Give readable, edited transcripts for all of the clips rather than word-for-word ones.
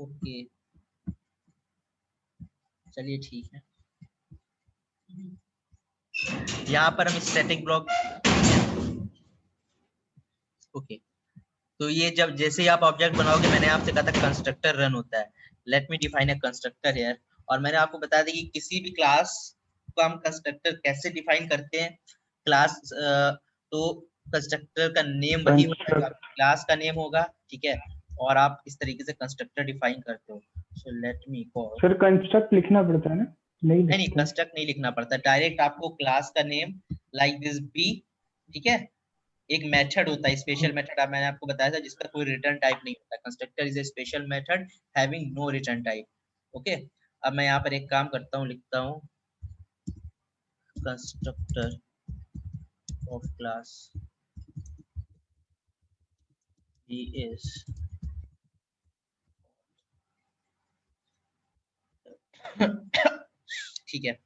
Okay, चलिए ठीक है। यहाँ पर हम स्टैटिक ब्लॉक, ओके, तो ये जब जैसे ही आप ऑब्जेक्ट बनाओगे, मैंने आपसे कहा था कंस्ट्रक्टर रन होता है। Late me define a constructor here. और मैंने आपको बताया था कि किसी भी क्लास को हम कंस्ट्रक्टर कैसे डिफाइन करते हैं। क्लास तो कंस्ट्रक्टर का नेम वही होगा जो आपकी क्लास का नेम होगा, ठीक है, और आप इस तरीके से कंस्ट्रक्टर डिफाइन करते हो। So let me call, sir construct लिखना पड़ता है ना? नहीं कंस्ट्रक्ट नहीं लिखना पड़ता, डायरेक्ट आपको क्लास का नेम लाइक दिस बी, ठीक है, एक मेथड होता है, स्पेशल मेथड, मैंने आपको बताया था, जिसका कोई रिटर्न टाइप नहीं होता। Constructor is a special method having no return type. Okay, अब मैं यहाँ पर एक काम करता हूँ, लिखता हूँ कंस्ट्रक्टर ऑफ क्लास is ठीक है।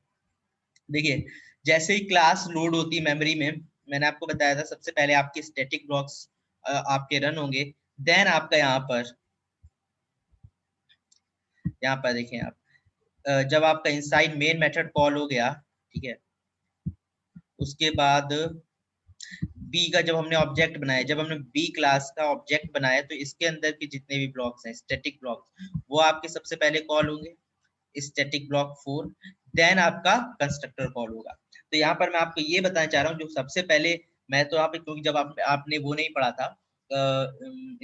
देखिए, जैसे ही क्लास लोड होती है मेमोरी में, मैंने आपको बताया था सबसे पहले आपके स्टैटिक ब्लॉक्स आपके रन होंगे। देन आपका यहाँ पर देखें आप, जब आपका इनसाइड मेन मेथड कॉल हो गया, ठीक है, उसके बाद बी का जब हमने ऑब्जेक्ट बनाया, जब हमने बी क्लास का ऑब्जेक्ट बनाया, तो इसके अंदर के जितने भी ब्लॉक्स हैं स्टैटिक ब्लॉक्स, वो आपके सबसे पहले कॉल होंगे, स्टैटिक ब्लॉक 4। देन आपका कंस्ट्रक्टर कॉल होगा। तो यहाँ पर मैं आपको ये बताना चाह रहा हूँ, जो सबसे पहले, मैं तो आप, क्योंकि जब आपने वो नहीं पढ़ा था,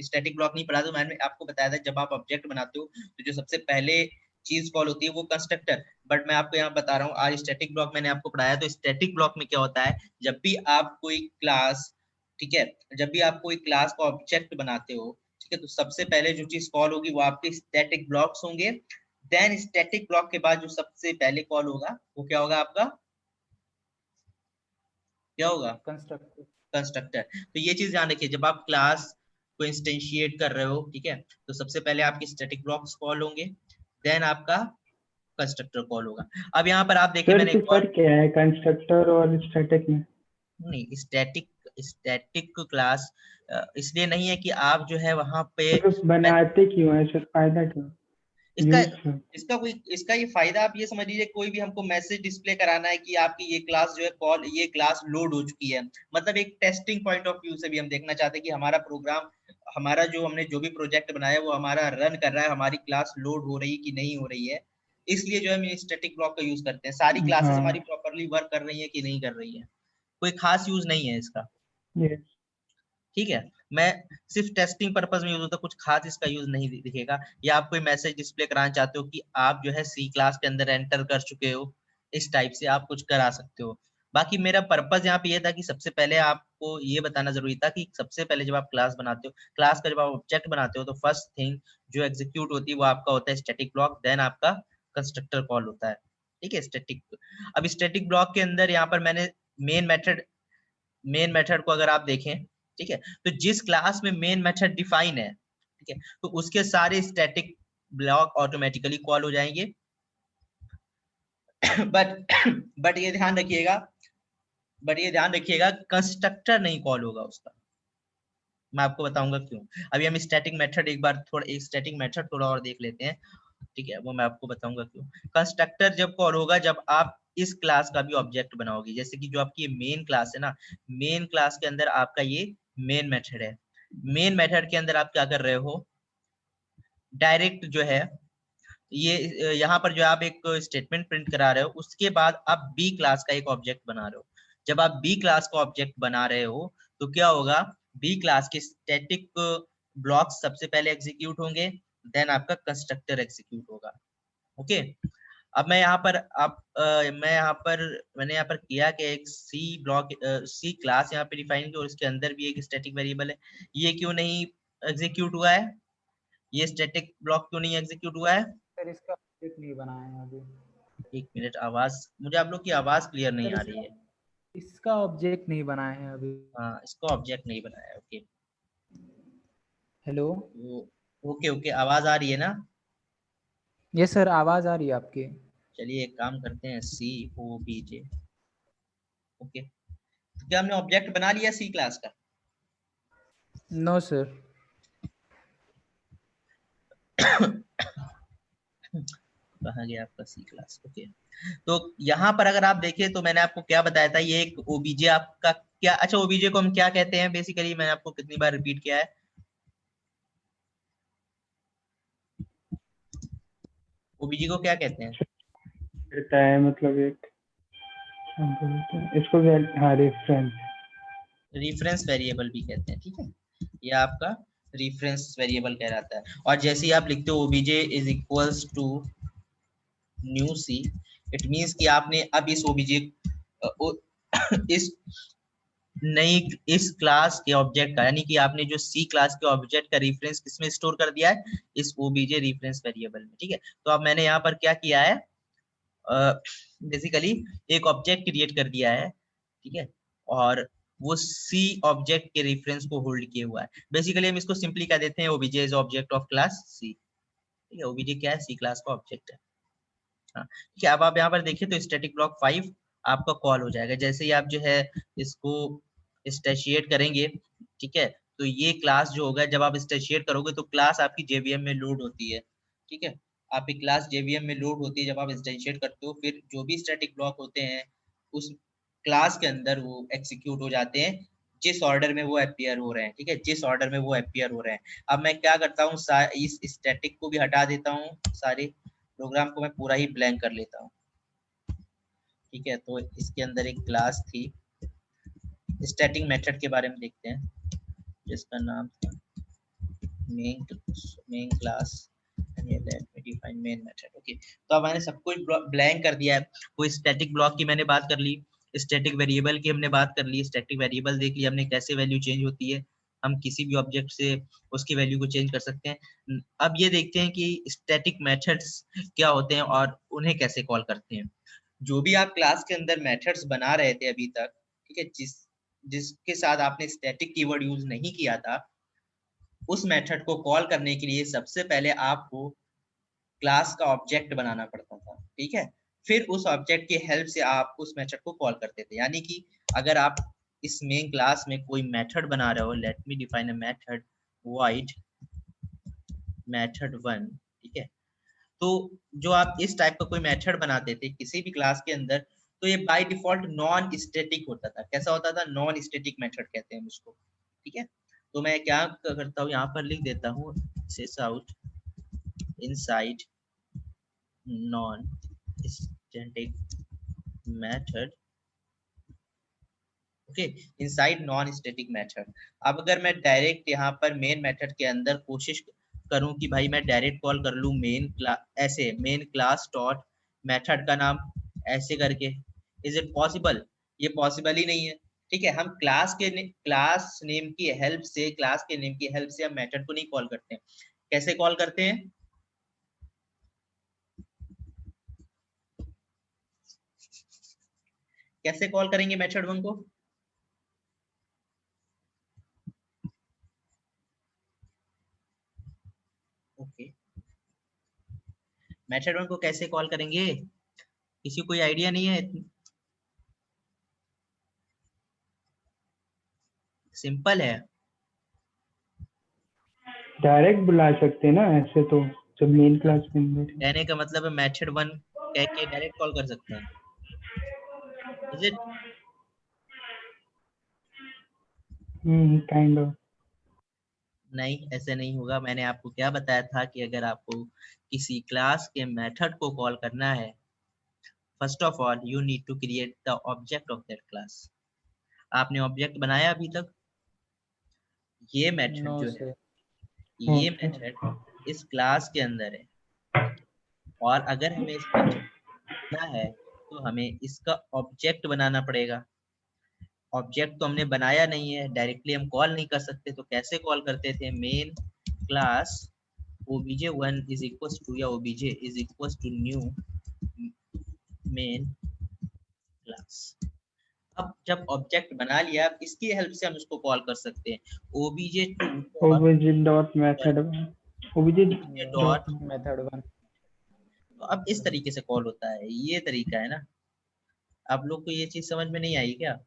स्टैटिक ब्लॉक नहीं पढ़ा, तो मैंने आपको बताया था जब आप ऑब्जेक्ट बनाते हो तो जो सबसे पहले चीज कॉल होती है वो कंस्ट्रक्टर। बट मैं आपको यहाँ बता रहा हूँ, आज स्टैटिक ब्लॉक मैंने आपको पढ़ाया, तो स्टैटिक ब्लॉक में क्या होता है, जब भी आप कोई क्लास, ठीक है, जब भी आप कोई क्लास का ऑब्जेक्ट बनाते हो, ठीक है, तो सबसे पहले जो चीज कॉल होगी वो आपके स्टैटिक ब्लॉक्स होंगे। देन स्टैटिक ब्लॉक के बाद जो सबसे पहले कॉल होगा वो क्या होगा आपका, क्या होगा, कंस्ट्रक्टर। कंस्ट्रक्टर। तो ये चीज ध्यान रखिए, जब आप क्लास को इंस्टेंशिएट कर रहे हो, ठीक है, तो सबसे पहले आपके स्टैटिक ब्लॉक्स कॉल होंगे, देन आपका कंस्ट्रक्टर कॉल होगा। अब यहाँ पर आप देखिए, सर मैंने तो एक और, फर्क क्या है कंस्ट्रक्टर और स्टैटिक में? नहीं, स्टैटिक स्टैटिक क्लास इसलिए नहीं है कि आप जो है वहां पे, सिर्फ बनाते क्यों है सर, फायदा क्या? इसका यूज सर। इसका ये फायदा आप ये समझ लीजिए, कोई भी हमको मैसेज डिस्प्ले कराना है कि आपकी ये क्लास जो है कॉल, ये क्लास लोड हो चुकी है, मतलब एक टेस्टिंग पॉइंट ऑफ व्यू से भी हम देखना चाहते हैं कि हमारा प्रोग्राम, हमारा जो हमने जो भी प्रोजेक्ट बनाया वो हमारा रन कर रहा है, हमारी क्लास लोड हो रही है कि नहीं हो रही है। इसलिए जो है हम स्टैटिक ब्लॉक का यूज करते हैं, सारी क्लासेस हाँ हमारी प्रॉपरली वर्क कर रही है कि नहीं कर रही है, कोई खास यूज नहीं है इसका, ये ठीक है। मैं सिर्फ टेस्टिंग पर्पज में यूज होता है, कुछ खास इसका यूज नहीं दिखेगा। या आप कोई मैसेज डिस्प्ले कराना चाहते हो कि आप जो है सी क्लास के अंदर एंटर कर चुके हो, इस टाइप से आप कुछ करा सकते हो। बाकी मेरा पर्पज यहाँ पे ये था कि सबसे पहले आपको ये बताना जरूरी था कि सबसे पहले जब आप क्लास बनाते हो, क्लास का जब आप ऑब्जेक्ट बनाते हो, तो फर्स्ट थिंग जो एग्जीक्यूट होती है वो आपका होता है स्टैटिक ब्लॉक, देन आपका कंस्ट्रक्टर कॉल होता है, ठीक है, स्टैटिक। अब स्टैटिक ब्लॉक के अंदर यहाँ पर मैंने मेन मेथड मेन मेथड को अगर आप देखें, ठीक है, तो जिस क्लास में मेन मेथड डिफाइन है, ठीक है, तो उसके सारे स्टैटिक ब्लॉक ऑटोमेटिकली कॉल हो जाएंगे। बट बट ये ध्यान रखिएगा कंस्ट्रक्टर नहीं कॉल होगा उसका। मैं आपको बताऊंगा क्यों। अभी हम स्टैटिक मेथड एक स्टैटिक मेथड थोड़ा और देख लेते हैं, ठीक है, वो मैं आपको बताऊंगा क्यों। कंस्ट्रक्टर जब कॉल होगा जब आप इस क्लास का भी ऑब्जेक्ट बनाओगे, जैसे कि जो आपकी मेन क्लास है ना, मेन क्लास के अंदर आपका ये मेन मेथड है। मेन मेथड के अंदर आप क्या कर रहे हो, डायरेक्ट जो है ये यहाँ पर जो आप एक स्टेटमेंट प्रिंट करा रहे हो, उसके बाद आप बी क्लास का एक ऑब्जेक्ट बना रहे हो। जब आप बी क्लास का ऑब्जेक्ट बना रहे हो तो क्या होगा, बी क्लास के स्टैटिक ब्लॉक सबसे पहले एग्जीक्यूट होंगे, देन आपका कंस्ट्रक्टर एग्जीक्यूट होगा। ओके, अब मैं यहाँ पर मैंने यहाँ पर किया कि एक सी ब्लॉक सी क्लास यहाँ पे डिफाइन की और इसके अंदर भी एक स्टैटिक वेरिएबल है। ये क्यों नहीं एग्जीक्यूट हुआ है, ये स्टैटिक ब्लॉक क्यों नहीं एग्जीक्यूट हुआ है? सर इसका ऑब्जेक्ट नहीं बनाया है अभी। एक मिनट, आवाज, मुझे आप लोग की आवाज क्लियर नहीं सर आ रही है। इसका ऑब्जेक्ट नहीं बनाया है अभी। हाँ, इसको ऑब्जेक्ट नहीं बनाया है, ओके। हेलो। ओके ओके, आवाज आ रही है ना? ये सर आवाज आ रही है आपकी। चलिए एक काम करते हैं, COBJ, ओके। तो क्या हमने ऑब्जेक्ट बना लिया सी क्लास का? No sir. कहाँ गया आपका सी क्लास? ओके, तो यहाँ पर अगर आप देखें तो मैंने आपको क्या बताया था, ये एक ओबीजे आपका क्या, अच्छा ओबीजे को हम क्या कहते हैं बेसिकली, मैंने आपको कितनी बार रिपीट किया है, ओबीजे को क्या कहते हैं? देता है मतलब एक, क्या बोलते हैं इसको, हाँ रेफरेंस। रिफरेंस वेरिएबल भी कहते हैं, ठीक है, ये आपका रिफरेंस वेरिएबल कहलाता है। और जैसे ही आप लिखते हो OBJ is equals to new C, it means कि आपने अब इस ओबीजे इस नई इस क्लास के ऑब्जेक्ट का, यानी कि आपने जो सी क्लास के ऑब्जेक्ट का रेफरेंस किसमें स्टोर कर दिया है, इस ओबीजे रेफरेंस वेरिएबल में, ठीक है। तो अब मैंने यहाँ पर क्या किया है, बेसिकली एक ऑब्जेक्ट क्रिएट कर दिया है, ठीक है, और वो सी ऑब्जेक्ट के रेफरेंस को होल्ड किए हुआ है। बेसिकली हम इसको सिंपली कह देते हैं OBJ is object of class C, ठीक है, ओबीजे क्या है, सी क्लास का ऑब्जेक्ट है। हाँ ठीक है, अब आप यहाँ पर देखिए तो स्टैटिक ब्लॉक 5 आपका कॉल हो जाएगा जैसे ही आप जो है इसको स्टैशिएट करेंगे, ठीक है। तो ये क्लास जो होगा, जब आप स्टैशिएट करोगे तो क्लास आपकी जेवीएम में लोड होती है, ठीक है, आपकी क्लास जेवीएम में लोड होती है जब आप स्टैशिएट करते हो, फिर जो भी स्टैटिक ब्लॉक होते हैं उस क्लास के अंदर वो एग्जीक्यूट हो जाते हैं जिस ऑर्डर में वो अपीयर हो रहे हैं, ठीक है, जिस ऑर्डर में वो अपीयर हो रहे हैं। अब मैं क्या करता हूँ, इस स्टैटिक को भी हटा देता हूँ, सारे प्रोग्राम को मैं पूरा ही ब्लैंक कर लेता हूँ, ठीक है। तो इसके अंदर एक क्लास थी, स्टैटिक मेथड के बारे में देखते हैं, जिसका नाम था main class define main method. Okay, तो अब मैंने सब कुछ ब्लैंक कर दिया है। कोई स्टैटिक ब्लॉक की मैंने बात कर ली, स्टैटिक वेरिएबल की हमने बात कर ली, स्टैटिक वेरिएबल देख लिया हमने कैसे वैल्यू चेंज होती है, हम किसी भी ऑब्जेक्ट से उसकी वैल्यू को चेंज कर सकते हैं। अब ये देखते हैं कि स्टैटिक मेथड्स क्या होते हैं और उन्हें कैसे कॉल करते हैं। जो भी आप क्लास के अंदर मेथड्स बना रहे थे अभी तक, ठीक है, जिसके साथ आपने स्टैटिक कीवर्ड यूज नहीं किया था, उस मेथड को कॉल करने के लिए सबसे पहले आपको क्लास का ऑब्जेक्ट बनाना पड़ता था, ठीक है, फिर उस ऑब्जेक्ट की हेल्प से आप उस मेथड को कॉल करते थे। यानी कि अगर आप इस मेन क्लास में कोई मेथड बना रहे हो, late me define a method void method 1, ठीक है, तो जो आप इस टाइप का कोई मेथड बनाते थे किसी भी क्लास के अंदर, तो ये बाय डिफॉल्ट नॉन स्टैटिक होता था। कैसा होता था, नॉन स्टैटिक मेथड कहते हैं उसको, ठीक है। तो मैं क्या करता हूँ, यहाँ पर लिख देता हूँ sys out inside non static method, okay, inside non static method. अब अगर मैं डायरेक्ट यहाँ पर मेन मेथड के अंदर कोशिश करूं कि भाई मैं डायरेक्ट कॉल कर लूं मेन क्लास, ऐसे मेन क्लास डॉट मेथड का नाम ऐसे करके, इज इट पॉसिबल? ये पॉसिबल ही नहीं है, ठीक है। हम क्लास नेम की हेल्प से, क्लास के नेम की हेल्प से हम मेथड को नहीं कॉल करते हैं। कैसे कॉल करते हैं, कैसे कॉल करेंगे मेथड 1 को? ओके, मेथड 1 को कैसे कॉल करेंगे, किसी को कोई आइडिया नहीं है? सिंपल है, डायरेक्ट बुला सकते हैं ना ऐसे तो, जब मेन क्लास के अंदर। कहने का मतलब है मेथड 1 कह के डायरेक्ट कॉल कर सकते हैं, इज इट? Kind of. नहीं, ऐसे नहीं होगा। मैंने आपको क्या बताया था कि अगर आपको किसी क्लास के मेथड को कॉल करना है, first of all you need to create the object of that class. आपने ऑब्जेक्ट बनाया अभी तक? ये मेथड नो जो है, सर। ये ओके। मेथड इस क्लास के अंदर है, और अगर हमें इस मेथड बनाना है तो हमें इसका ऑब्जेक्ट बनाना पड़ेगा। ऑब्जेक्ट तो हमने बनाया नहीं है, डायरेक्टली हम कॉल नहीं कर सकते, तो कैसे कॉल करते थे, main class obj1 is equal to, या obj is equal to new main class. अब जब ऑब्जेक्ट बना लिया, अब इसकी हेल्प से हम इसको कॉल कर सकते हैं, obj2 OBJ dot method, OBJ dot. Dot. Method 1। तो अब इस तरीके से कॉल होता है, ये तरीका है ना। आप लोग को ये चीज समझ में नहीं आई क्या?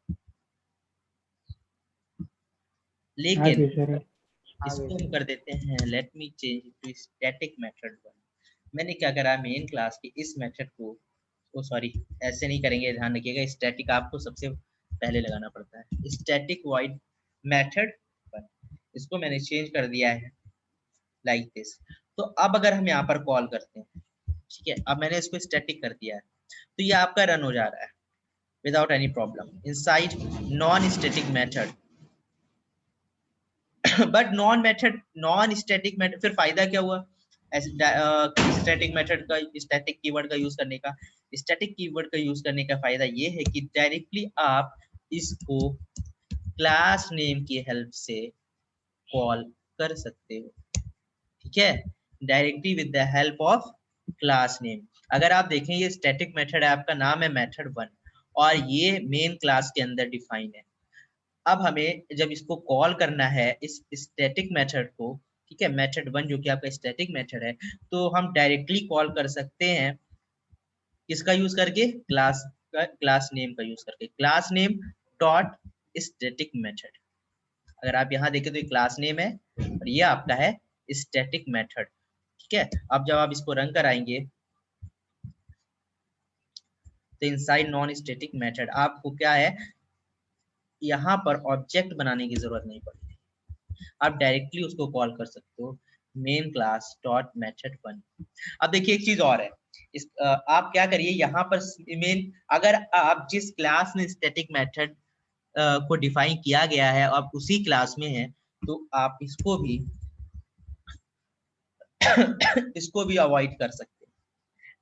लेकिन आगे सर। आगे इसको हम सर। कर देते हैं, let me change to static method 1, मैंने क्या करा, मेन क्लास के इस मेथड को, ओ सॉरी ऐसे नहीं करेंगे, ध्यान रखिएगा, स्टैटिक आपको सबसे पहले लगाना पड़ता है, स्टैटिक वॉइड मेथड पर, इसको मैंने चेंज कर दिया है लाइक दिस। तो अब अगर हम यहाँ पर कॉल करते हैं, ठीक है, अब मैंने इसको स्टैटिक कर दिया है, तो ये आपका रन हो जा रहा है without any problem inside non static method. But non static method, फिर फायदा क्या हुआ स्टैटिक मेथड का, स्टैटिक कीवर्ड का यूज करने का? स्टैटिक कीवर्ड का यूज करने का फायदा ये है कि डायरेक्टली आप इसको क्लास नेम की हेल्प से कॉल कर सकते हो, ठीक है, directly with the help of class name. अगर आप देखें ये स्टैटिक मेथड है, आपका नाम है मेथड 1 और ये मेन क्लास के अंदर डिफाइन है। अब हमें जब इसको कॉल करना है इस स्टैटिक मेथड को, ठीक है, मेथड 1 जो कि आपका स्टैटिक मेथड है, तो हम डायरेक्टली कॉल कर सकते हैं किसका यूज करके, क्लास नेम का यूज करके, class name dot static method. अगर आप यहाँ देखें तो ये क्लास नेम है और ये आपका है स्टैटिक मेथड, ठीक है। अब जब आप इसको रन कराएंगे तो इनसाइड नॉन स्टैटिक मेथड आपको क्या है, यहाँ पर ऑब्जेक्ट बनाने की जरूरत नहीं पड़ती, आप डायरेक्टली उसको कॉल कर सकते हो मेन क्लास डॉट मेथड 1। अब देखिए एक चीज और है, आप क्या करिए यहाँ पर मेन, अगर आप जिस क्लास में स्टैटिक मेथड को डिफाइन किया गया है आप उसी क्लास में है, तो आप इसको भी अवॉइड कर सकते हैं।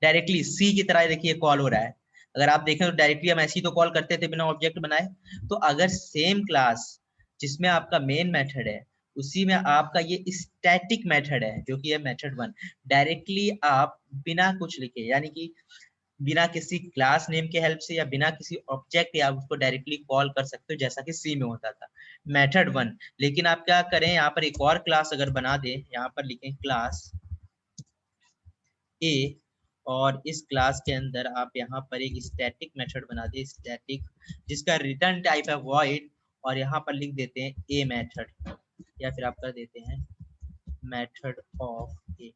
डायरेक्टली सी की तरह देखिए कॉल हो रहा है, अगर आप देखें तो डायरेक्टली हम ऐसे ही तो कॉल करते थे बिना ऑब्जेक्ट बनाए। तो अगर सेम क्लास जिसमें आपका मेन मेथड है उसी में आपका ये स्टैटिक मेथड है जो कि है मेथड 1, डायरेक्टली आप बिना कुछ लिखे, यानी कि बिना किसी क्लास नेम के हेल्प से या बिना किसी ऑब्जेक्ट या उसको डायरेक्टली कॉल कर सकते हो, जैसा कि सी में होता था मेथड 1। लेकिन आप क्या करें, यहाँ पर एक और क्लास अगर बना दें, यहाँ पर लिखें क्लास ए और इस क्लास के अंदर आप यहाँ पर एक स्टैटिक मेथड बना दे, स्टैटिक, जिसका रिटर्न टाइप है वॉइड, और यहाँ पर लिख देते हैं ए मेथड, या फिर आप कर देते हैं मेथड ऑफ ए।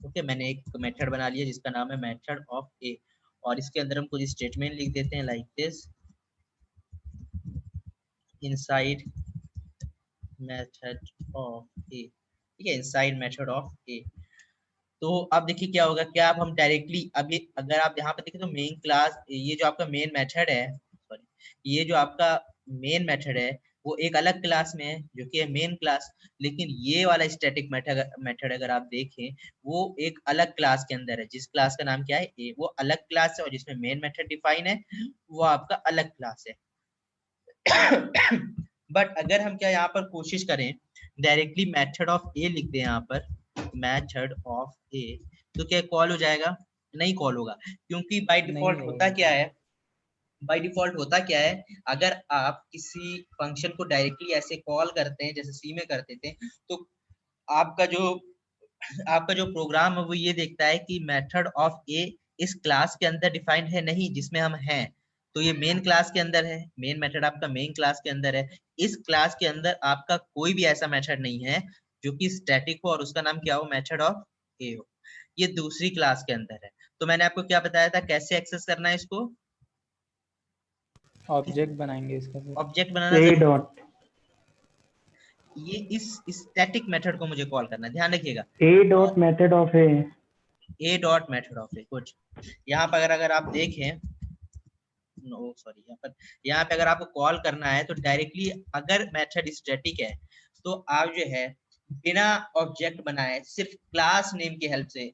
ओके, मैंने एक मेथड बना लिया जिसका नाम है मेथड ऑफ ए, और इसके अंदर हम कुछ स्टेटमेंट लिख देते हैं like this, inside method of A, ठीक है, इनसाइड मेथड ऑफ ए। तो अब देखिए क्या होगा, क्या आप हम डायरेक्टली अभी अगर आप यहाँ पे देखें तो मेन क्लास, ये जो आपका मेन मेथड है, सॉरी ये जो आपका मेन मेथड है वो एक अलग क्लास में है जो कि है मेन क्लास, लेकिन ये वाला स्टैटिक मेथड अगर आप देखें वो एक अलग क्लास के अंदर है, जिस क्लास का नाम क्या है ए, वो अलग क्लास है, और जिसमें मेन मेथड डिफाइन है वो आपका अलग क्लास है। बट अगर हम क्या यहाँ पर कोशिश करें डायरेक्टली मेथड ऑफ ए लिख दें यहाँ पर, मेथड ऑफ ए, तो क्या कॉल हो जाएगा? नहीं कॉल होगा, क्योंकि बाय डिफॉल्ट होता क्या है, बाय डिफॉल्ट होता क्या है, अगर आप किसी फंक्शन को डायरेक्टली ऐसे कॉल करते हैं जैसे सी में करते थे, तो आपका जो प्रोग्राम है वो ये देखता है कि मेथड ऑफ ए इस क्लास के अंदर डिफाइंड है नहीं जिसमें हम हैं, तो ये मेन क्लास के अंदर है, मेन मेथड आपका मेन क्लास के अंदर है, इस क्लास के अंदर आपका कोई भी ऐसा मेथड नहीं है जो कि स्टैटिक हो और उसका नाम क्या हो, मेथड ऑफ ए हो, ये दूसरी क्लास के अंदर है। तो मैंने आपको क्या बताया था कैसे एक्सेस करना है इसको, ऑब्जेक्ट बनाएंगे इसका फिर। ऑब्जेक्ट बनाना ए जरूर, डॉट, ये इस स्टैटिक मेथड को मुझे कॉल करना, ध्यान रखिएगा, ए dot method of A. A dot method of A, good. यहाँ पर अगर आप देखें, नो सॉरी, यहाँ पे अगर आपको कॉल करना है तो डायरेक्टली अगर मेथड स्टैटिक है तो आप जो है बिना ऑब्जेक्ट बनाए सिर्फ क्लास नेम की हेल्प से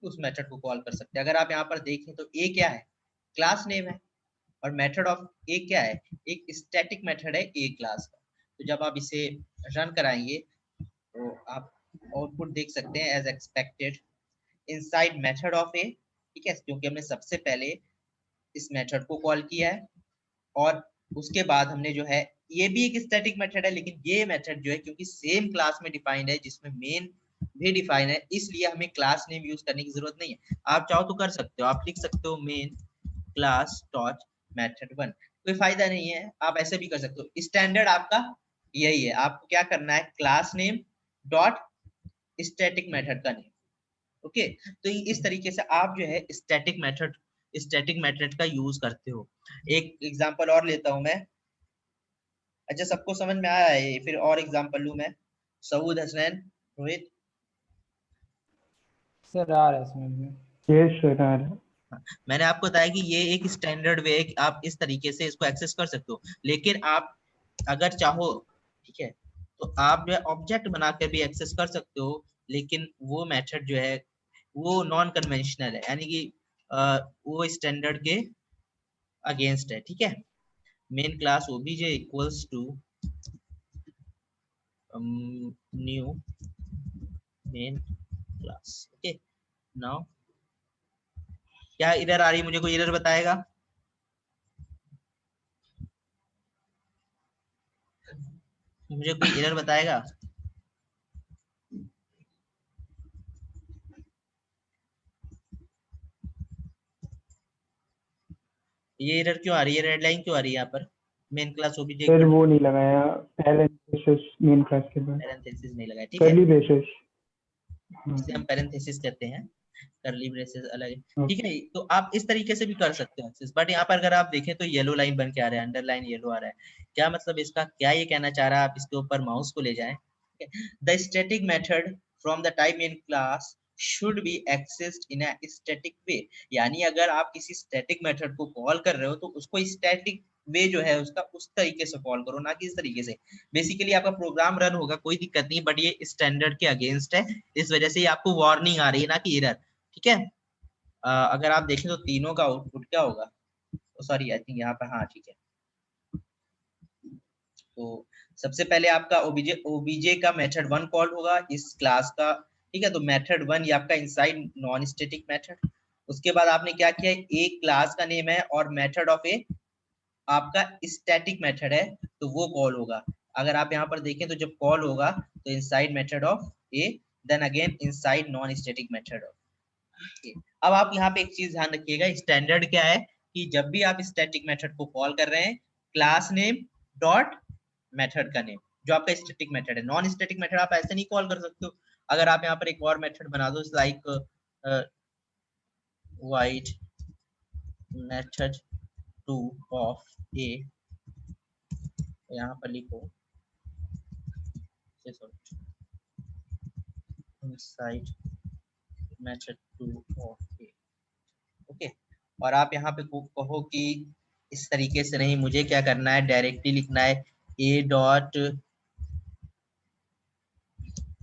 उस मेथड को कॉल कर सकते हैं। अगर आप यहाँ पर देखें तो ए क्या है, क्लास नेम है, और मेथड ऑफ ए क्या है, एक स्टैटिक मेथड है ए क्लास का। तो जब आप इसे रन कराएंगे तो आप आउटपुट देख सकते हैं as expected inside method of A, ठीक है, क्योंकि हमने सबसे पहले इस मेथड को कॉल किया है, और उसके बाद हमने जो है, ये भी एक स्टैटिक मेथड है लेकिन ये मेथड जो है क्योंकि सेम क्लास में डिफाइंड है जिसमें मेन भी डिफाइन है, इसलिए हमें क्लास नेम यूज करने की जरूरत नहीं है। आप चाहो तो कर सकते हो, आप लिख सकते हो मेन क्लास डॉट मेथड 1, कोई फायदा नहीं है, आप ऐसे भी कर सकते हो। स्टैंडर्ड आपका यही है, आपको क्या करना है, class name dot static method का नेम, ओके, तो इस तरीके से आप जो है स्टैटिक मेथड का यूज करते हो। एक एग्जांपल और लेता हूं मैं। अच्छा, सबको समझ में आया है? फिर और एग्जांपल लूं मैं। सऊद, हसनैन, रोहित। सर आ रहा है समझ में। ये सर आ रहा है। मैंने आपको बताया कि ये एक स्टैंडर्ड वे है कि आप इस तरीके से इसको एक्सेस कर सकते हो, लेकिन आप अगर चाहो, ठीक है, तो आप जो है ऑब्जेक्ट बनाकर भी एक्सेस कर सकते हो, लेकिन वो मेथड जो है वो नॉन कन्वेंशनल है, यानी कि वो स्टैंडर्ड के अगेंस्ट है। ठीक है, main class OBJ equals to new main class. Okay, now क्या इधर आ रही, मुझे कोई इधर बताएगा? मुझे कोई एरर बताएगा? ये एरर क्यों आ रही है? रेड लाइन क्यों आ रही है यहाँ पर? Main class OBJ sir equal वो नहीं लगाया पैरेंथेसिस मेन क्लास के बाद, पैरेंथेसिस नहीं लगाया। ठीक है, कर्ली ब्रेसेस। इसे हम पैरेंथेसिस कहते हैं, करली ब्रेसेस अलग है। हाँ, ठीक है, तो आप इस तरीके से भी कर सकते हो एक्सेस, बट यहाँ पर अगर आप देखें तो येलो लाइन बन के आ रहा है, अंडरलाइन येलो आ रहा है। क्या मतलब इसका, क्या ये कहना चाह रहा है? आप इसके ऊपर माउस को ले जाएं। The static method from the type in class should be accessed in a static way, यानी अगर आप किसी स्टैटिक मेथड को कॉल कर रहे हो तो उसको स्टैटिक वे जो है उसका उस तरीके से कॉल करो, ना कि इस तरीके से। बेसिकली आपका प्रोग्राम रन होगा, कोई दिक्कत नहीं, बट ये स्टैंडर्ड के अगेंस्ट है, इस वजह से ये आपको वार्निंग आ रही है, ना कि एरर। ठीक है, अगर आप देखें तो तीनों का आउटपुट क्या होगा? सॉरी, आई थिंक यहाँ पर, हाँ ठीक है। तो सबसे पहले आपका ओबीजे का मेथड 1 कॉल होगा इस क्लास का। ठीक है, तो मेथड 1 ये आपका इनसाइड नॉन स्टैटिक मेथड। उसके बाद आपने क्या किया, एक क्लास का नेम है और मेथड ऑफ ए आपका स्टैटिक मेथड है, तो वो कॉल होगा। अगर आप यहाँ पर देखें तो जब कॉल होगा तो inside method of A, then again inside non static method of. अब आप यहाँ पे एक चीज ध्यान रखिएगा, स्टैंडर्ड क्या है कि जब भी आप स्टैटिक मेथड को कॉल कर रहे हैं, क्लास नेम डॉट मेथड का नेम, जो आपका स्टैटिक मेथड है। नॉन स्टैटिक मेथड आप ऐसे नहीं कॉल कर सकते हो। अगर आप यहाँ पर एक और मेथड बना दो, like void method two of A, यहाँ पर लिखो inside method two of A. Okay, और आप यहाँ पे कहो कि इस तरीके से नहीं, मुझे क्या करना है, डायरेक्टली लिखना है A dot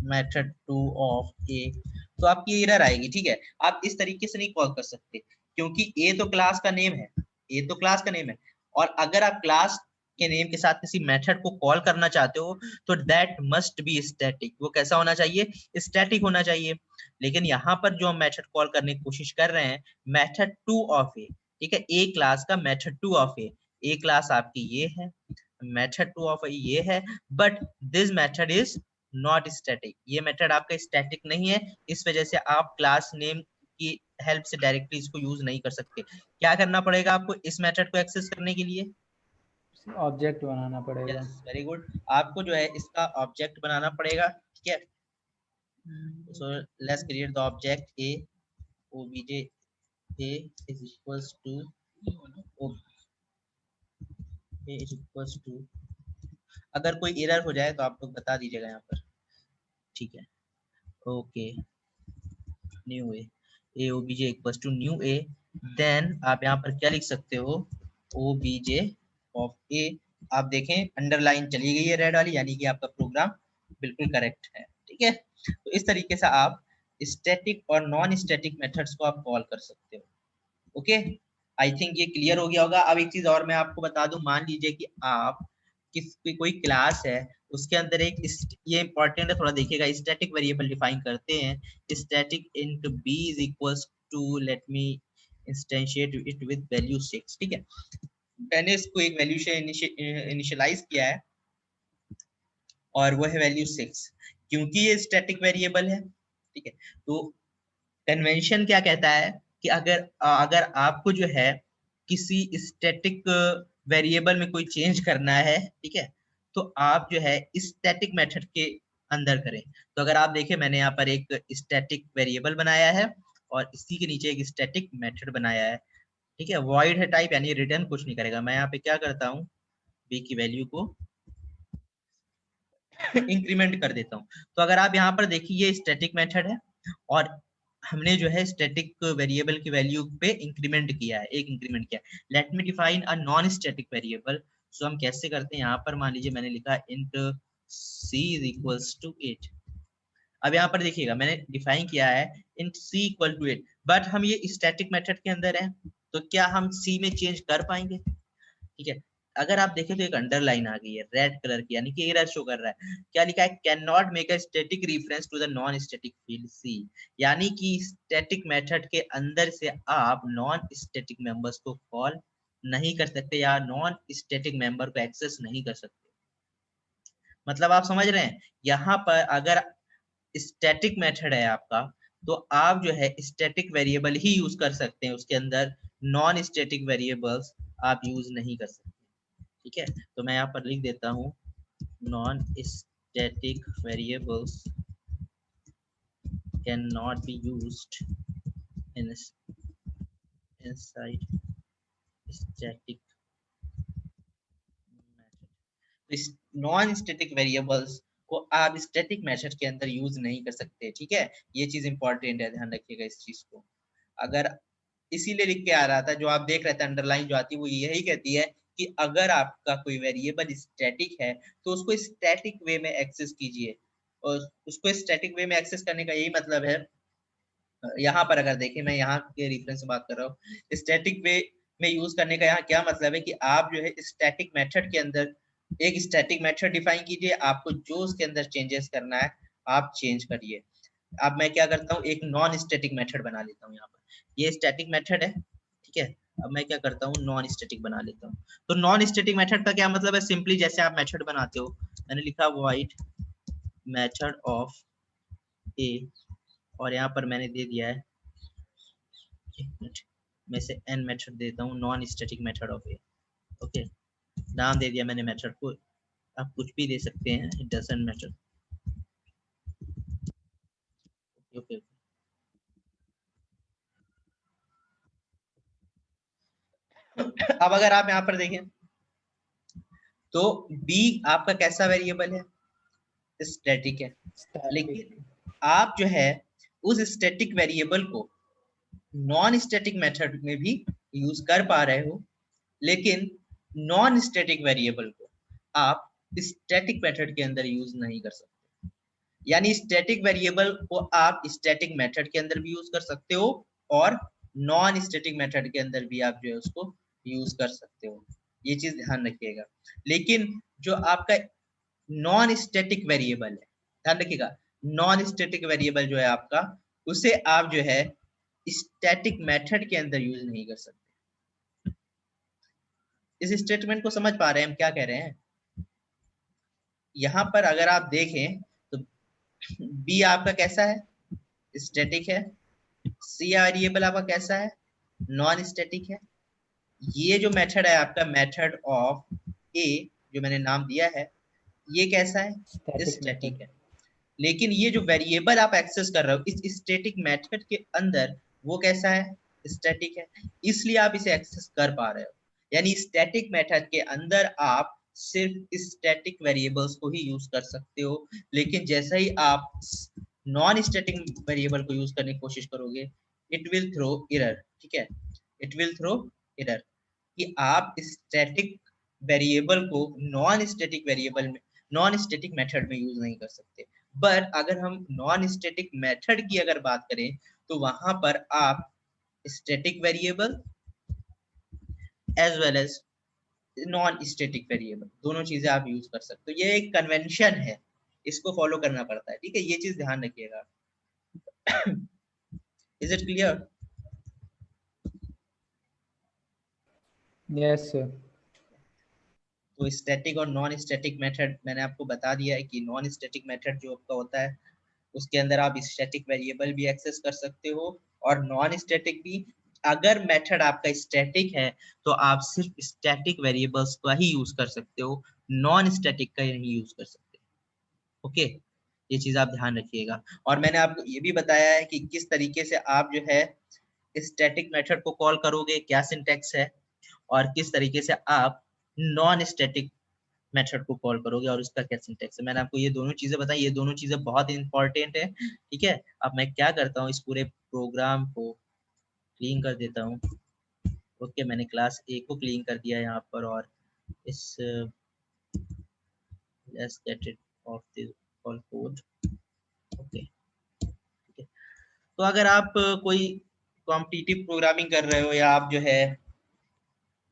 method two of A, तो आपकी एरर आएगी। ठीक है, आप इस तरीके से नहीं कॉल कर सकते, क्योंकि ए तो क्लास का नेम है, ए तो क्लास का नेम है, और अगर आप क्लास के नेम के साथ किसी मेथड को कॉल करना चाहते हो तो दैट मस्ट बी स्टैटिक। वो कैसा होना चाहिए? स्टैटिक होना चाहिए। लेकिन यहाँ पर जो हम मेथड कॉल करने की कोशिश कर रहे हैं, मेथड टू ऑफ ए, ठीक है, ए क्लास का method two of A class आपकी ये है, मेथड टू ऑफ ए ये है, but this method is not static. ये मेथड आपका स्टैटिक नहीं है, इस वजह से आप क्लास नेम की हेल्प से डायरेक्टली इसको यूज नहीं कर सकते। क्या करना पड़ेगा आपको इस मेथड को एक्सेस करने के लिए? ऑब्जेक्ट बनाना पड़ेगा। Yes, very good. आपको जो है इसका ऑब्जेक्ट बनाना पड़ेगा। ठीक है, so let's create the object a obj a is equals to a is equals to, अगर कोई एरर हो जाए तो आप लोग बता दीजिएगा यहाँ पर। ठीक है, okay, new A obj equals to new A, then आप यहाँ पर क्या लिख सकते हो, obj ऑफ ए। आप देखें अंडरलाइन चली गई है रेड वाली, यानी कि आपका प्रोग्राम बिल्कुल करेक्ट है। ठीक है, तो इस तरीके से आप स्टैटिक और नॉन स्टैटिक मेथड्स को आप कॉल कर सकते हो। ओके, आई थिंक ये क्लियर हो गया होगा। अब एक चीज और मैं आपको बता दूं, मान लीजिए कि आप कोई क्लास है, उसके अंदर एक ये इंपॉर्टेंट है, थोड़ा देखिएगा, स्टैटिक वेरिएबल डिफाइन करते हैं। Static int B is equals to, let me instantiate it with value 6। ठीक है, मैंने इसको एक वैल्यू से इनिशियलाइज किया है और वो है वैल्यू 6, क्योंकि ये स्टैटिक वेरिएबल है। ठीक है, तो कन्वेंशन क्या कहता है कि अगर आपको जो है किसी स्टैटिक वेरिएबल में कोई चेंज करना है, ठीक है, तो आप जो है स्टैटिक मेथड के अंदर करें। तो अगर आप देखें मैंने यहाँ पर एक स्टैटिक वेरिएबल बनाया है और इसी के नीचे एक स्टैटिक मेथड बनाया है, ठीक है। वॉइड है टाइप, यानी रिटर्न कुछ नहीं करेगा। मैं यहाँ पे क्या करता हूँ, बी की वैल्यू को इंक्रीमेंट कर देता हूँ। तो अगर आप यहाँ पर देखिए ये स्टैटिक मेथड है और हमने जो है स्टैटिक वेरिएबल की वैल्यू पे इंक्रीमेंट किया है, एक इंक्रीमेंट किया। Let me define a non static variable. So हम कैसे करते हैं, यहाँ पर मान लीजिए मैंने लिखा int c is equals to 8। अब यहाँ पर देखिएगा मैंने डिफाइन किया है int c equal to 8, but हम ये स्टैटिक मेथड के अंदर है, तो क्या हम c में चेंज कर पाएंगे? ठीक है। अगर आप देखें तो एक अंडरलाइन आ गई है रेड कलर की, यानी कि एरर शो कर रहा है। क्या लिखा है, cannot make a static reference to the non static field C, यानी कि स्टैटिक मेथड के अंदर से आप नॉन स्टैटिक मेंबर्स को कॉल नहीं कर सकते या नॉन स्टैटिक मेंबर को एक्सेस नहीं कर सकते। मतलब आप समझ रहे हैं, यहाँ पर अगर स्टैटिक मेथड है आपका, तो आप जो है स्टैटिक वेरिएबल ही यूज कर सकते हैं, उसके अंदर नॉन स्टैटिक वेरिएबल्स आप यूज नहीं कर सकते। ठीक है, तो मैं यहाँ पर लिख देता हूँ non static variables can not be used in inside static method. Non static variables को आप स्टैटिक मेथड के अंदर यूज नहीं कर सकते। ठीक है, ये चीज इंपॉर्टेंट है, ध्यान रखिएगा इस चीज को। अगर इसीलिए लिख के आ रहा था, जो आप देख रहे थे अंडरलाइन जो आती है वो यही कहती है कि अगर आपका कोई वेरिएबल स्टैटिक है तो उसको स्टैटिक वे में एक्सेस कीजिए, और उसको स्टैटिक वे में एक्सेस करने का यही मतलब है। यहाँ पर अगर देखें, मैं यहाँ के रेफरेंस से बात कर रहा हूँ, स्टैटिक वे में यूज करने का यहाँ क्या मतलब है कि आप जो है स्टैटिक मेथड के अंदर एक स्टैटिक मेथड डिफाइन कीजिए, आपको जो उसके अंदर चेंजेस करना है आप चेंज करिए। अब मैं क्या करता हूँ, एक नॉन स्टैटिक मेथड बना लेता हूँ। यहाँ पर ये स्टैटिक मेथड है, ठीक है। अब मैं क्या करता हूँ, नॉन स्टैटिक बना लेता हूँ। तो नॉन स्टैटिक मेथड का क्या मतलब है, सिंपली जैसे आप मेथड बनाते हो, मैंने लिखा वॉइड मेथड ऑफ ए, और यहाँ पर मैंने दे दिया है, एक मिनट, मैं से एन मेथड देता हूँ, non static method of A. Okay, नाम दे दिया मैंने मेथड को, आप कुछ भी दे सकते हैं, इट डजंट मैटर। ओके, अब अगर आप यहाँ पर देखें तो बी आपका कैसा वेरिएबल है, स्टैटिक है। लेकिन आप जो है उस स्टैटिक वेरिएबल को नॉन स्टैटिक मेथड में भी यूज कर पा रहे हो, लेकिन नॉन स्टैटिक वेरिएबल को आप स्टैटिक मेथड के अंदर यूज नहीं कर सकते। यानी स्टैटिक वेरिएबल को आप स्टैटिक मेथड के अंदर भी यूज कर सकते हो और नॉन स्टैटिक मेथड के अंदर भी आप जो है उसको यूज कर सकते हो, ये चीज ध्यान रखिएगा। लेकिन जो आपका नॉन स्टैटिक वेरिएबल है, ध्यान रखिएगा, नॉन स्टैटिक वेरिएबल जो है आपका, उसे आप जो है स्टैटिक मेथड के अंदर यूज नहीं कर सकते। इस स्टेटमेंट को समझ पा रहे हैं हम क्या कह रहे हैं? यहाँ पर अगर आप देखें तो बी आपका कैसा है, स्टैटिक है। सी वेरिएबल आपका कैसा है, नॉन स्टैटिक है। ये जो मेथड है आपका, मेथड ऑफ ए जो मैंने नाम दिया है, ये कैसा है, स्टैटिक है। लेकिन ये जो वेरिएबल आप एक्सेस कर रहे हो इस स्टैटिक मेथड के अंदर, वो कैसा है, स्टैटिक है। इसलिए आप इसे एक्सेस कर पा रहे हो। यानी स्टैटिक मेथड के अंदर आप सिर्फ स्टैटिक वेरिएबल्स को ही यूज कर सकते हो, लेकिन जैसे ही आप नॉन स्टैटिक वेरिएबल को यूज करने की कोशिश करोगे, इट विल थ्रो एरर। ठीक है, इट विल थ्रो एरर कि आप स्टैटिक वेरिएबल को नॉन स्टैटिक वेरिएबल में, नॉन स्टैटिक मेथड में यूज नहीं कर सकते। बट अगर हम नॉन स्टैटिक मेथड की अगर बात करें, तो वहां पर आप static variable as well as non static variable दोनों चीजें आप यूज कर सकते हो। ये एक कन्वेंशन है, इसको फॉलो करना पड़ता है। ठीक है, ये चीज ध्यान रखिएगा। Is it clear? Yes sir. तो स्टैटिक और नॉन स्टैटिक मेथड मैंने आपको बता दिया है कि नॉन स्टैटिक मेथड जो आपका होता है, उसके अंदर आप स्टैटिक वेरिएबल भी एक्सेस कर सकते हो और नॉन स्टैटिक भी। अगर मेथड आपका स्टैटिक है तो आप सिर्फ स्टैटिक वेरिएबल्स का ही यूज कर सकते हो, नॉन स्टैटिक का नहीं यूज कर सकते। ओके, ये चीज आप ध्यान रखिएगा। और मैंने आपको ये भी बताया है कि किस तरीके से आप जो है स्टैटिक मेथड को कॉल करोगे, क्या सिंटैक्स है, और किस तरीके से आप नॉन स्टैटिक मेथड को कॉल करोगे और उसका क्या सिंटैक्स है। मैंने आपको ये दोनों चीजें बताई, ये दोनों चीजें बहुत इंपॉर्टेंट है, ठीक है। अब मैं क्या करता हूँ, इस पूरे प्रोग्राम को क्लीन कर देता हूँ। ओके, मैंने क्लास A को क्लीन कर दिया यहाँ पर, और इस let's get it off the all code। Okay, ठीक है। तो अगर आप कोई कॉम्पिटिटिव प्रोग्रामिंग कर रहे हो, या आप जो है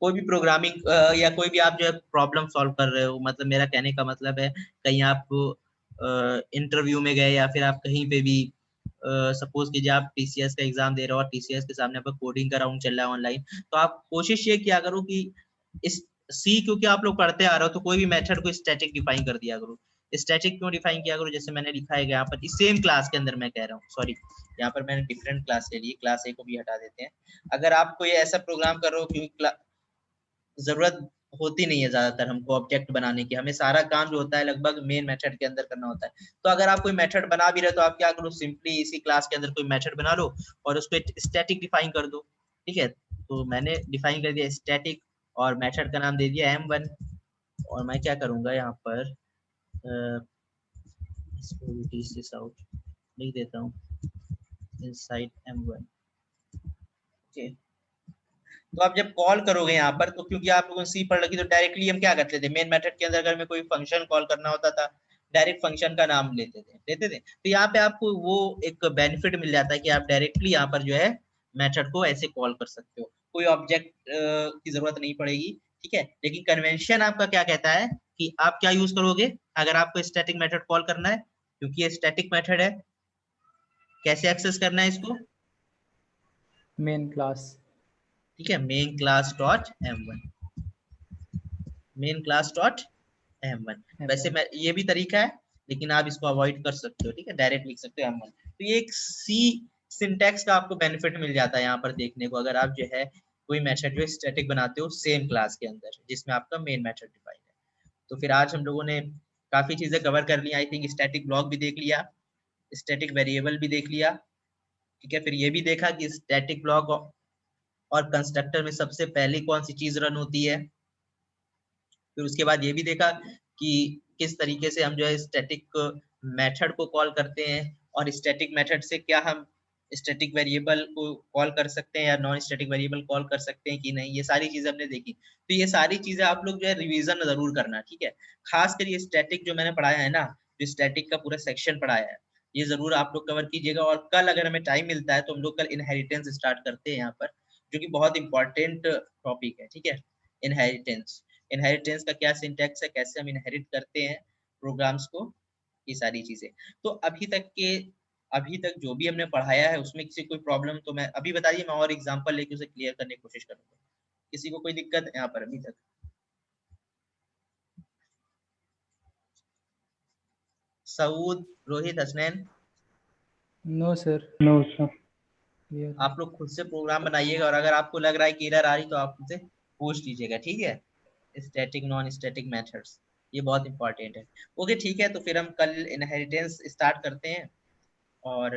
कोई भी प्रोग्रामिंग या कोई भी आप जो है प्रॉब्लम सॉल्व कर रहे हो, मतलब मेरा कहने का मतलब है कहीं आप इंटरव्यू में गए, या फिर आप कहीं पे भी सपोज कीजिए आप टीसीएस का एग्जाम दे रहे हो और टीसीएस के सामने आपका कोडिंग का राउंड चल रहा है ऑनलाइन, तो आप कोशिश ये किया करो कि इस सी, क्योंकि आप लोग पढ़ते आ रहे हो, तो कोई भी मेथड को स्टैटिक डिफाइन कर दिया करो। स्टैटिक क्यों डिफाइन किया करो, जैसे मैंने लिखा है यहाँ पर, इस सेम क्लास के अंदर मैं कह रहा हूँ, सॉरी यहाँ पर मैंने डिफरेंट क्लास ले ली, क्लास A को भी हटा देते हैं। अगर आप कोई ऐसा प्रोग्राम कर रहे हो, क्योंकि जरूरत होती नहीं है ज्यादातर हमको ऑब्जेक्ट बनाने की, हमें सारा काम जो होता है लगभग मेन मेथड के अंदर करना होता है। तो अगर आप कोई मेथड बना भी रहे हो, तो आप क्या करो, सिंपली इसी क्लास के अंदर कोई मेथड बना लो और उसको स्टैटिक डिफाइन कर दो, ठीक है। तो मैंने डिफाइन कर दिया स्टैटिक, और मेथड का नाम दे दिया m1, और मैं क्या करूंगा यहाँ पर out लिख देता हूँ इनसाइड m1। ओके, तो आप जब कॉल करोगे यहाँ पर, तो क्योंकि आप लोगों ने सी पढ़ रखी, तो डायरेक्टली हम क्या करते थे, मेन मेथड के अंदर अगर में कोई फंक्शन कॉल करना होता था, डायरेक्ट फंक्शन का नाम लेते थे। तो यहाँ पे आपको वो एक बेनिफिट मिल जाता है कि आप डायरेक्टली यहाँ पर जो है मेथड को ऐसे कॉल कर सकते हो, कोई ऑब्जेक्ट की जरूरत नहीं पड़ेगी, ठीक है। लेकिन कन्वेंशन आपका क्या कहता है कि आप क्या यूज करोगे अगर आपको स्टैटिक मेथड कॉल करना है, क्योंकि ये स्टैटिक मेथड है। कैसे एक्सेस करना है इसको, मेन क्लास। ठीक है, main class dot m1, main class dot m1। वैसे मैं ये भी तरीका है, लेकिन आप इसको अवॉइड कर सकते हो, ठीक है, डायरेक्ट लिख सकते हो m1। तो ये एक सी सिंटैक्स का आपको बेनिफिट मिल जाता है यहाँ पर देखने को, अगर आप जो है कोई मेथड जो स्टैटिक बनाते हो सेम क्लास के अंदर जिसमें आपका मेन मेथड डिफाइन है। तो फिर आज हम लोगों ने काफी चीजें कवर कर ली, आई थिंक स्टैटिक ब्लॉक भी देख लिया, स्टैटिक वेरिएबल भी देख लिया, ठीक है। फिर ये भी देखा कि स्टैटिक ब्लॉक और कंस्ट्रक्टर में सबसे पहले कौन सी चीज रन होती है। फिर उसके बाद ये भी देखा कि किस तरीके से हम जो है स्टैटिक मेथड को कॉल करते हैं, और स्टैटिक मेथड से क्या हम स्टैटिक वेरिएबल को कॉल कर सकते हैं या नॉन स्टैटिक वेरिएबल कॉल कर सकते हैं कि नहीं, ये सारी चीजें हमने देखी। तो ये सारी चीजें आप लोग जो है रिवीजन जरूर करना, ठीक है। खासकर ये स्टैटिक जो मैंने पढ़ाया है ना, जो स्टैटिक का पूरा सेक्शन पढ़ाया है, ये जरूर आप लोग कवर कीजिएगा। और कल अगर हमें टाइम मिलता है तो हम लोग कल इनहेरिटेंस स्टार्ट करते हैं यहाँ पर, जो कि बहुत इंपॉर्टेंट टॉपिक है, ठीक है। इनहेरिटेंस, इनहेरिटेंस का क्या सिंटैक्स है, कैसे हम इनहेरिट करते हैं प्रोग्राम्स को, ये सारी चीजें। तो अभी तक जो भी हमने पढ़ाया है उसमें किसी कोई प्रॉब्लम तो मैं अभी बताइए, मैं और एग्जांपल लेके उसे क्लियर करने की कोशिश करूंगा। किसी को कोई दिक्कत है यहाँ पर अभी तक? Saud, Rohit, Hasnain, no sir. No sir. आप लोग खुद से प्रोग्राम बनाइएगा, और अगर आपको लग रहा है कि एरर आ रही तो आप मुझसे पूछ लीजिएगा, ठीक है। स्टैटिक नॉन स्टैटिक मेथड्स, ये बहुत इंपॉर्टेंट है। ओके, ठीक है, तो फिर हम कल इनहेरिटेंस स्टार्ट करते हैं। और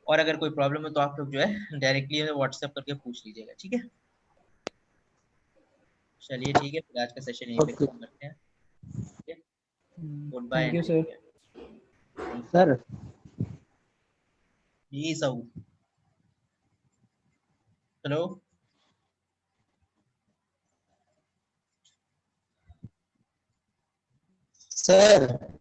अगर कोई प्रॉब्लम है तो आप लोग जो है डायरेक्टली व्हाट्सएप करके पूछ लीजिएगा, ठीक है। चलिए ठीक है, फिर आज का सेशन यहीं पे ओके खत्म करते हैं, ठीक है। Goodbye thank and you take sir. Care. Thank you. Sir. जी सब, हेलो। सर